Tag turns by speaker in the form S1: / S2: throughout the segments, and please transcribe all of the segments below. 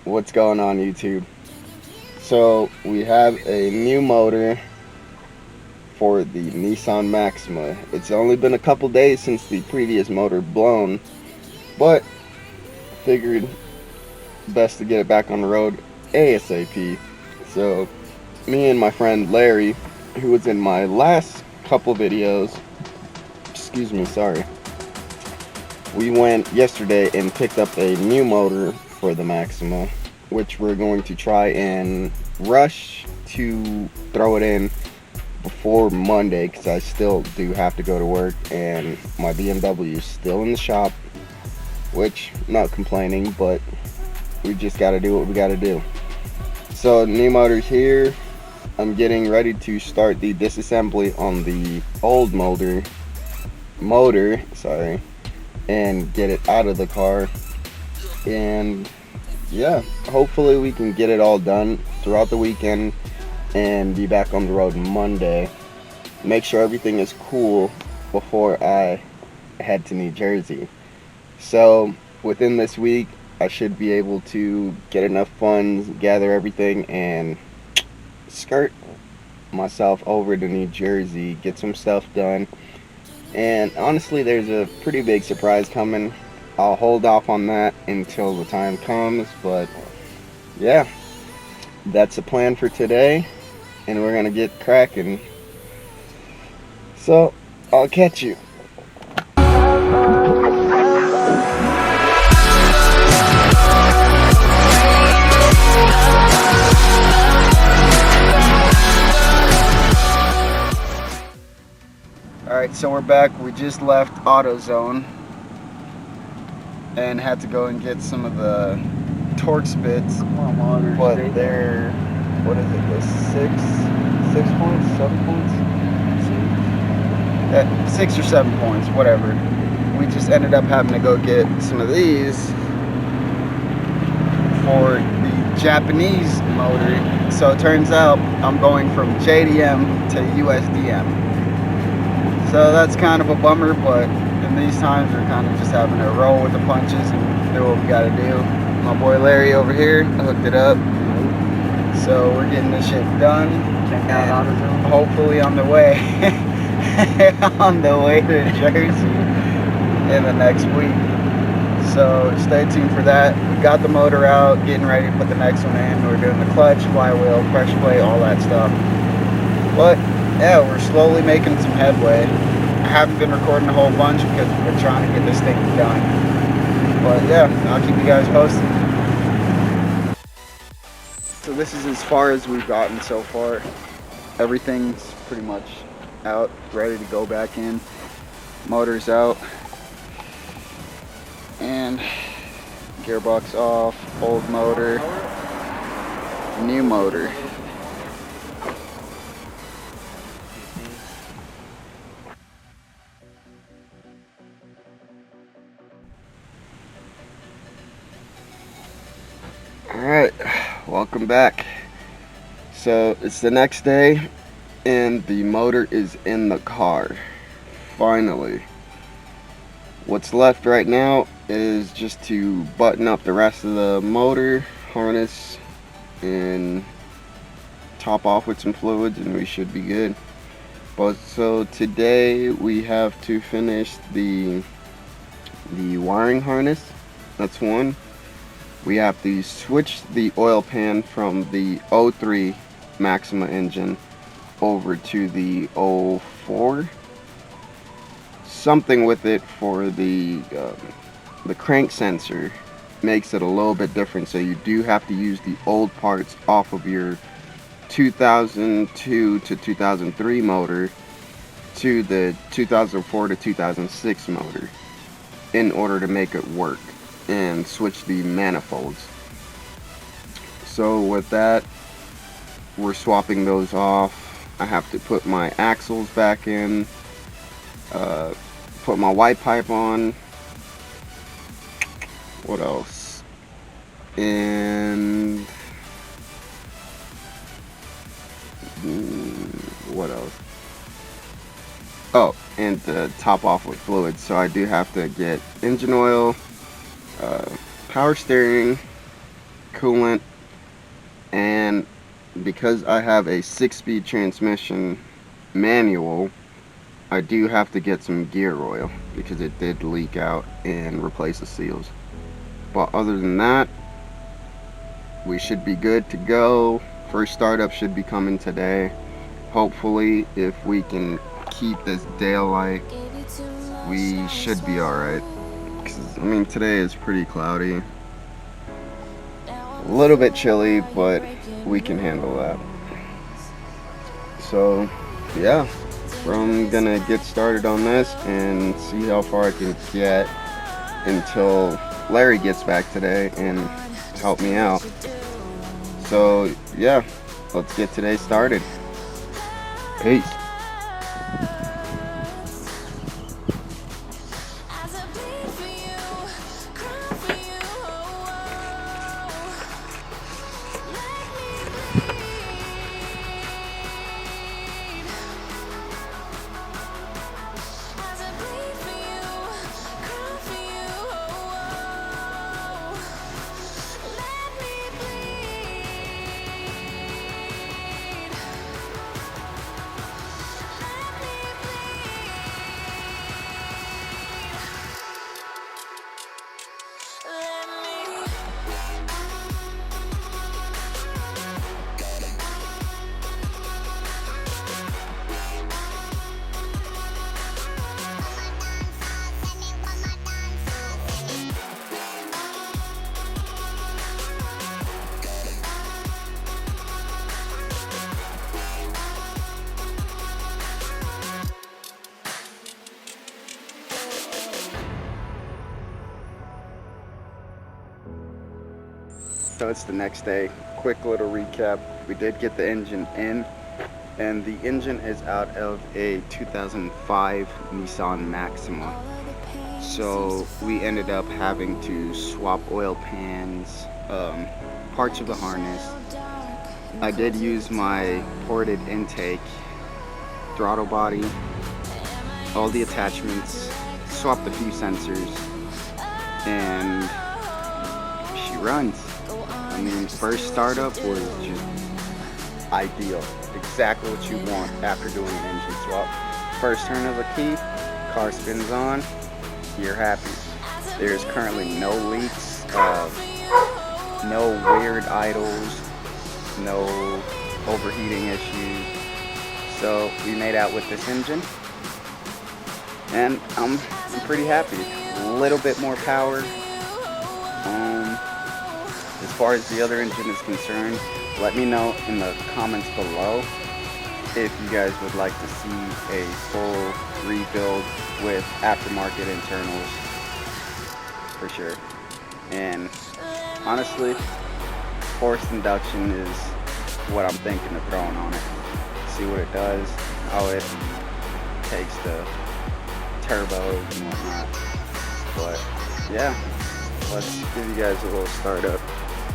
S1: What's going on, YouTube? So we have a new motor for the Nissan Maxima. It's only been a couple days since the previous motor blown, but figured best to get it back on the road ASAP. So me and my friend Larry, who was in my last couple videos, excuse me, sorry, we went yesterday and picked up a new motor for the Maxima, which we're going to try and rush to throw it in before Monday, because I still do have to go to work and my BMW is still in the shop, which I'm not complaining, but we just got to do what we got to do. So new motor's here. I'm getting ready to start the disassembly on the old motor, and get it out of the car. And yeah, hopefully we can get it all done throughout the weekend and be back on the road Monday. Make sure everything is cool before I head to New Jersey. So within this week, I should be able to get enough funds, gather everything, and skirt myself over to New Jersey, get some stuff done. And honestly, there's a pretty big surprise coming. I'll hold off on that until the time comes, but yeah, that's the plan for today, and we're gonna get cracking. So I'll catch you. Alright, so we're back. We just left AutoZone and had to go and get some of the torque spits. But they're, what is it, the 6 points, 7 points? 6 or 7 points, whatever. We just ended up having to go get some of these for the Japanese motor. So it turns out I'm going from JDM to USDM. So that's kind of a bummer, but in these times we're kind of just having to roll with the punches and do what we gotta do. My boy Larry over here hooked it up. So we're getting this shit done. And hopefully on the way to Jersey in the next week. So stay tuned for that. We got the motor out, getting ready to put the next one in. We're doing the clutch, flywheel, pressure plate, all that stuff. But yeah, we're slowly making some headway. I haven't been recording a whole bunch because we're trying to get this thing done. But yeah, I'll keep you guys posted. So this is as far as we've gotten so far. Everything's pretty much out, ready to go back in. Motor's out. And gearbox off, old motor, new motor. Alright, welcome back. So it's the next day and the motor is in the car. Finally. What's left right now is just to button up the rest of the motor, harness, and top off with some fluids, and we should be good. But so today we have to finish the wiring harness. That's one. We have to switch the oil pan from the 03 Maxima engine over to the 04. Something with it for the crank sensor makes it a little bit different, so you do have to use the old parts off of your 2002 to 2003 motor to the 2004 to 2006 motor in order to make it work and switch the manifolds. So with that, we're swapping those off. I have to put my axles back in, put my white pipe on. What else? And what else? Oh, and to top off with fluids. So I do have to get engine oil, power steering, coolant, and because I have a 6-speed transmission manual, I do have to get some gear oil because it did leak out and replace the seals. But other than that, we should be good to go. First startup should be coming today. Hopefully, if we can keep this daylight, we should be alright. I mean, today is pretty cloudy. A little bit chilly, but we can handle that. So, yeah. I'm gonna get started on this and see how far I can get until Larry gets back today and help me out. So yeah, let's get today started. Peace. So it's the next day. Quick little recap. We did get the engine in, and the engine is out of a 2005 Nissan Maxima. So we ended up having to swap oil pans, parts of the harness. I did use my ported intake, throttle body, all the attachments, swapped a few sensors, and she runs. I mean, first startup was just ideal. Exactly what you want after doing an engine swap. First turn of a key, car spins on, you're happy. There's currently no leaks, no weird idles, no overheating issues. So we made out with this engine, and I'm pretty happy. A little bit more power. As far as the other engine is concerned, let me know in the comments below if you guys would like to see a full rebuild with aftermarket internals, for sure. And honestly, forced induction is what I'm thinking of throwing on it. See what it does, how it takes the turbos and whatnot. But yeah, let's give you guys a little startup.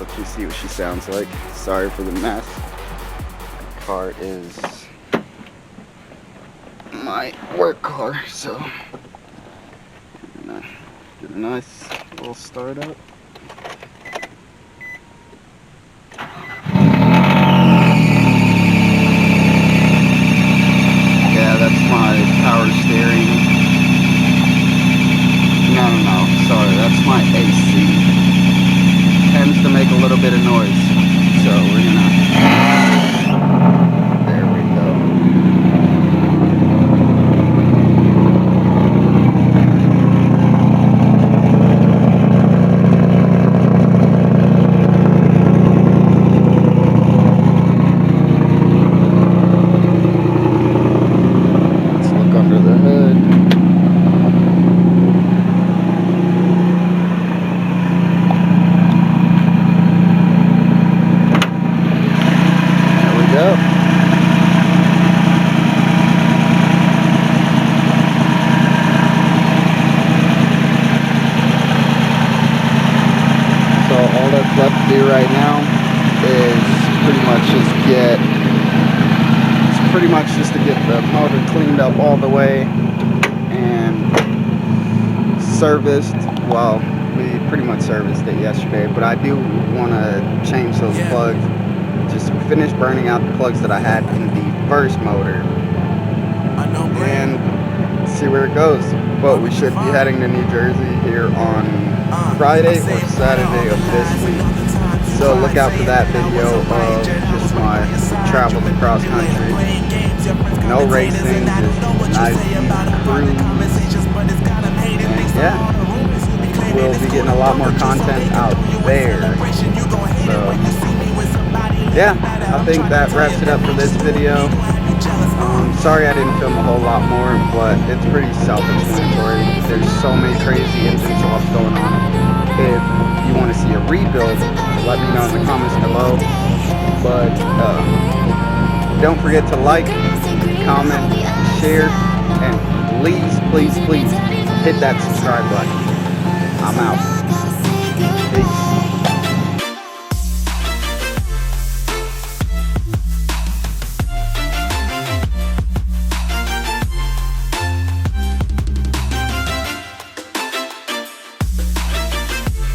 S1: Let you see what she sounds like. Sorry for the mess. My car is my work car, so I'm gonna get a nice little startup. Yeah, that's my power steering. No, sorry, that's my AC. Tends to make a little bit of noise, so we're gonna, there we go. Let's look under the hood. Go. So all that's left to do right now is pretty much just to get the motor cleaned up all the way and serviced. Well, we pretty much serviced it yesterday, but I do want to change those plugs. Just finish burning out the plugs that I had in the first motor and see where it goes. But we should be heading to New Jersey here on Friday or Saturday of this week. So look out for that video of just my travels across country. No racing, just nice cruise. And yeah, we'll be getting a lot more content out there. So yeah, I think that wraps it up for this video. Sorry I didn't film a whole lot more, but it's pretty self-explanatory. There's so many crazy engine swaps going on. If you want to see a rebuild, let me know in the comments below. But don't forget to like, comment, share, and please hit that subscribe button. I'm out.